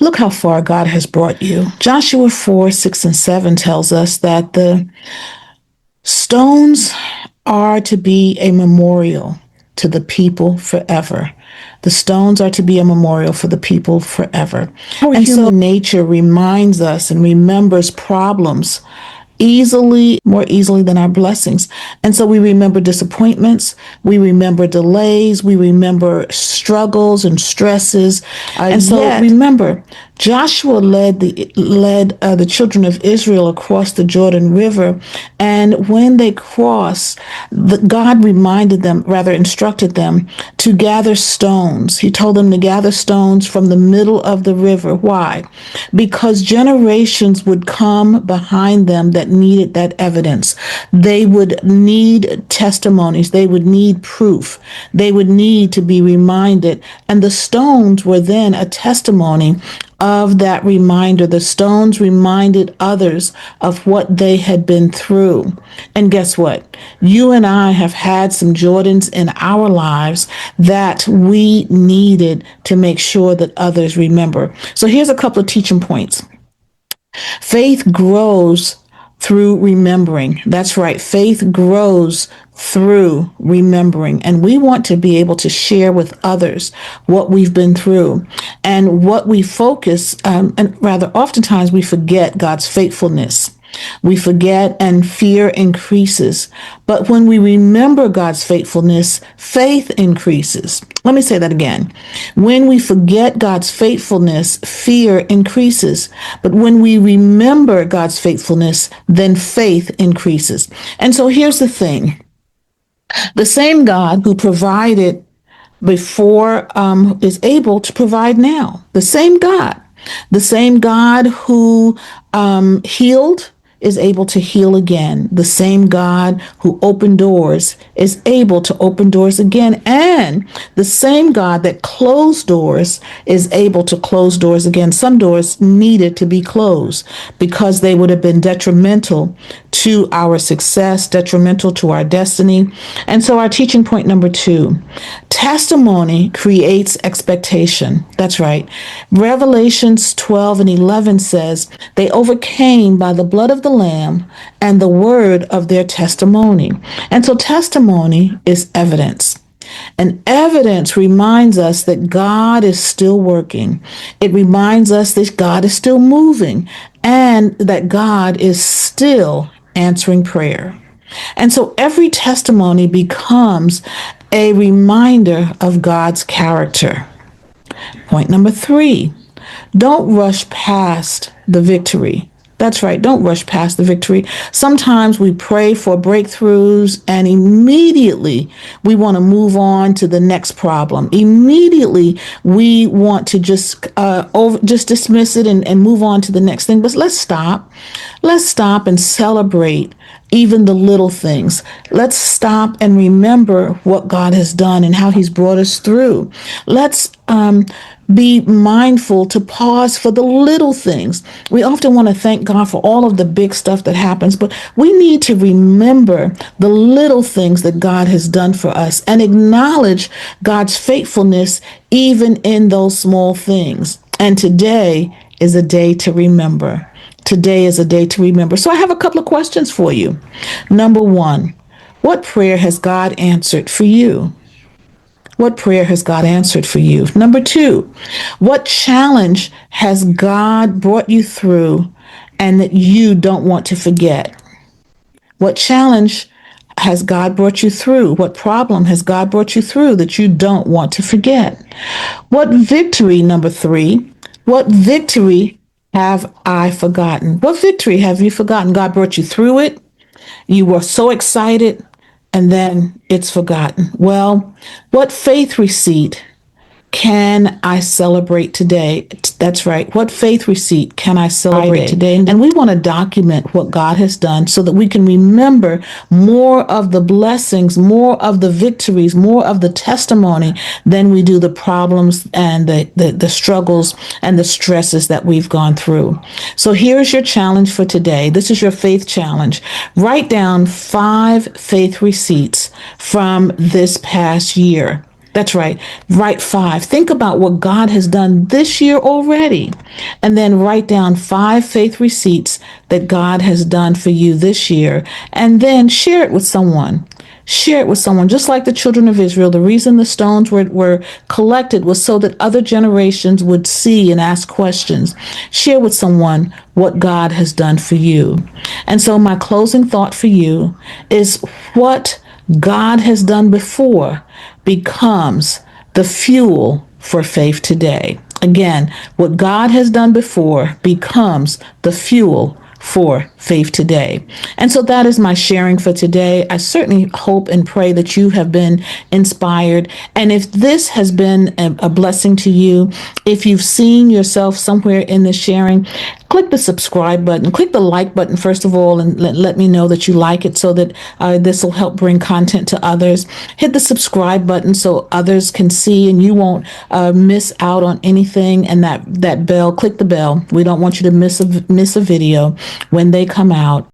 Look how far God has brought you. Joshua 4, 6, and 7 tells us that the stones are to be a memorial to the people forever. The stones are to be a memorial for the people forever. And so nature reminds us and remembers problems more easily than our blessings. And so we remember disappointments, we remember delays, we remember struggles and stresses. And so remember, Joshua led the children of Israel across the Jordan River, and when they crossed, God instructed them to gather stones. He told them to gather stones from the middle of the river. Why? Because generations would come behind them that needed that evidence. They would need testimonies. They would need proof. They would need to be reminded. And the stones were then a testimony of that reminder. The stones reminded others of what they had been through. And guess what? You and I have had some Jordans in our lives that we needed to make sure that others remember. So here's a couple of teaching points. Faith grows through remembering. That's right. Faith grows through remembering. And we want to be able to share with others what we've been through. And what we focus, and rather oftentimes we forget God's faithfulness. We forget and fear increases. But when we remember God's faithfulness, faith increases. Let me say that again. When we forget God's faithfulness, fear increases. But when we remember God's faithfulness, then faith increases. And so here's the thing. The same God who provided before is able to provide now. The same God who healed is able to heal again. The same God who opened doors is able to open doors again. And the same God that closed doors is able to close doors again. Some doors needed to be closed because they would have been detrimental to our success, detrimental to our destiny. And so our teaching point number 2, testimony creates expectation. That's right. Revelations 12 and 11 says, they overcame by the blood of the Lamb and the word of their testimony. And so testimony is evidence. And evidence reminds us that God is still working. It reminds us that God is still moving and that God is still answering prayer. And so every testimony becomes a reminder of God's character. Point number 3, don't rush past the victory. That's right. Don't rush past the victory. Sometimes we pray for breakthroughs and immediately we want to move on to the next problem. Immediately we want to just dismiss it and move on to the next thing. But let's stop. Let's stop and celebrate even the little things. Let's stop and remember what God has done and how he's brought us through. Let's be mindful to pause for the little things. We often want to thank God for all of the big stuff that happens, but we need to remember the little things that God has done for us and acknowledge God's faithfulness even in those small things. And today is a day to remember. Today is a day to remember. So I have a couple of questions for you. Number 1, what prayer has God answered for you? What prayer has God answered for you? Number 2, what challenge has God brought you through and that you don't want to forget? What challenge has God brought you through? What problem has God brought you through that you don't want to forget? What victory, number 3, what victory have I forgotten? What victory have you forgotten? God brought you through it. You were so excited. And then it's forgotten. Well, what faith receipt can I celebrate today? That's right. What faith receipt can I celebrate today? And we want to document what God has done so that we can remember more of the blessings, more of the victories, more of the testimony than we do the problems and the struggles and the stresses that we've gone through. So here's your challenge for today. This is your faith challenge. Write down 5 faith receipts from this past year. That's right. Write 5. Think about what God has done this year already. And then write down 5 faith receipts that God has done for you this year. And then share it with someone. Share it with someone. Just like the children of Israel, the reason the stones were collected was so that other generations would see and ask questions. Share with someone what God has done for you. And so my closing thought for you is what God has done before becomes the fuel for faith today. Again, what God has done before becomes the fuel for faith today. And so that is my sharing for today. I certainly hope and pray that you have been inspired. And if this has been a blessing to you, if you've seen yourself somewhere in this sharing, click the subscribe button, click the like button, first of all, and let me know that you like it so that this will help bring content to others. Hit the subscribe button so others can see and you won't miss out on anything. And that bell, click the bell. We don't want you to miss a video when they come out.